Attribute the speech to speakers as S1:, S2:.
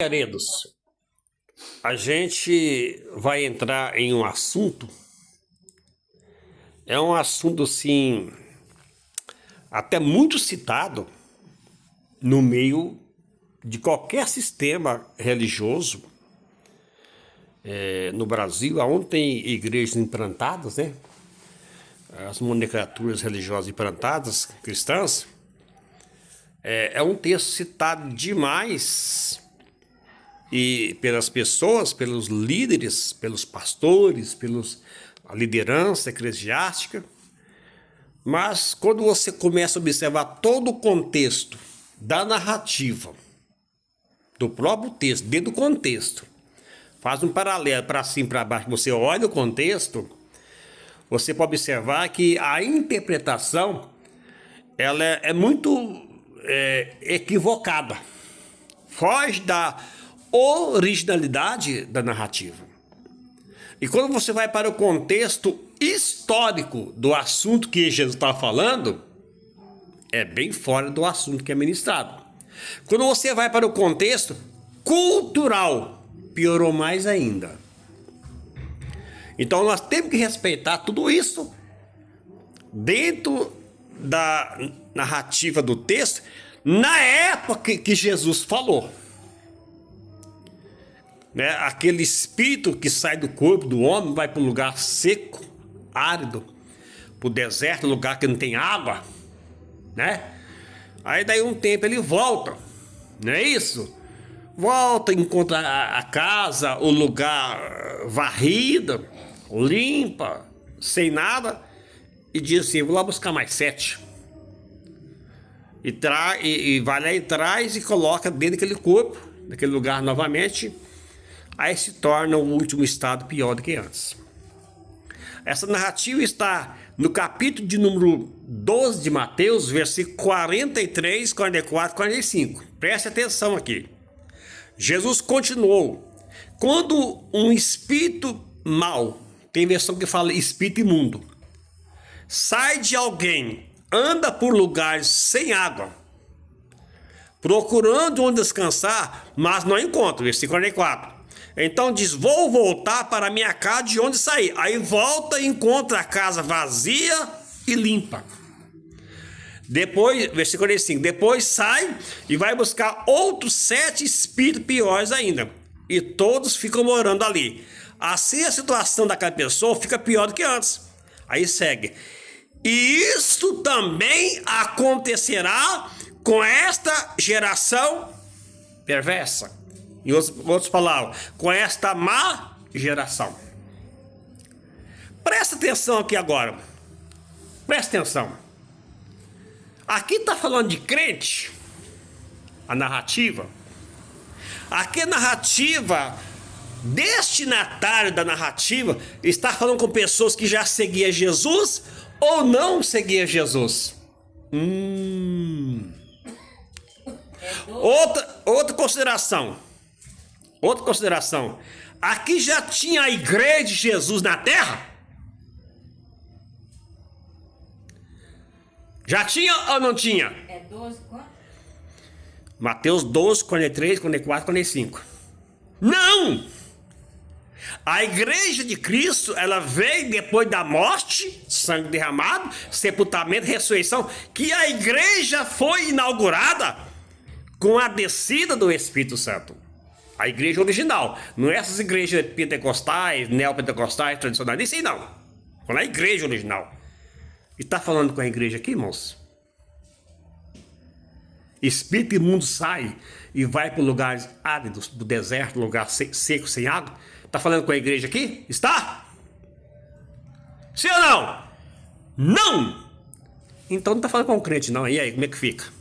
S1: Queridos, a gente vai entrar em um assunto, é um assunto assim, até muito citado no meio de qualquer sistema religioso no Brasil, onde tem igrejas implantadas, né? As nomenclaturas religiosas implantadas, cristãs, é um texto citado demais e pelas pessoas, pelos líderes, pelos pastores, a liderança eclesiástica. Mas quando você começa a observar todo o contexto da narrativa, do próprio texto, dentro do contexto, faz um paralelo para cima e para baixo, você olha o contexto, você pode observar que a interpretação ela é muito equivocada, foge da originalidade da narrativa. E quando você vai para o contexto histórico do assunto que Jesus está falando, é bem fora do assunto que é ministrado. Quando você vai para o contexto cultural, piorou mais ainda. Então nós temos que respeitar tudo isso dentro da narrativa do texto, na época que Jesus falou. Né? Aquele espírito que sai do corpo do homem vai para um lugar seco, árido, para o deserto, lugar que não tem água, né? Aí daí um tempo ele volta, não é isso? Volta, encontra a casa, o lugar varrido, limpa, sem nada, e diz assim: vou lá buscar mais 7. E vai lá e traz e coloca dentro daquele corpo, daquele lugar novamente. Aí se torna o último estado pior do que antes. Essa narrativa está no capítulo de número 12 de Mateus, versículo 43, 44, 45. Preste atenção aqui. Jesus continuou: quando um espírito mau, tem versão que fala espírito imundo, sai de alguém, anda por lugares sem água, procurando onde descansar, mas não encontra. Versículo 44. Então diz: vou voltar para a minha casa de onde saí. Aí volta e encontra a casa vazia e limpa. Depois, versículo 45, depois sai e vai buscar outros 7 espíritos piores ainda. E todos ficam morando ali. Assim a situação daquela pessoa fica pior do que antes. Aí segue: e isto também acontecerá com esta geração perversa. Em outras palavras, com esta má geração. Presta atenção aqui agora. Presta atenção. Aqui está falando de crente, a narrativa. Aqui a narrativa, destinatário da narrativa, está falando com pessoas que já seguiam Jesus ou não seguiam Jesus. Outra consideração. Outra consideração. Aqui já tinha a igreja de Jesus na terra? Já tinha ou não tinha?
S2: É 12 quanto?
S1: Mateus 12, 43, 44, 45. Não! A igreja de Cristo, ela veio depois da morte, sangue derramado, sepultamento, ressurreição, que a igreja foi inaugurada com a descida do Espírito Santo. A igreja original, não é essas igrejas pentecostais, neopentecostais, tradicionais, isso aí não. Foi na igreja original. E está falando com a igreja aqui, irmãos? Espírito imundo sai e vai para lugares áridos, do deserto, lugar seco, sem água. Está falando com a igreja aqui? Está? Sim ou não? Não! Então não está falando com o crente não. E aí, como é que fica?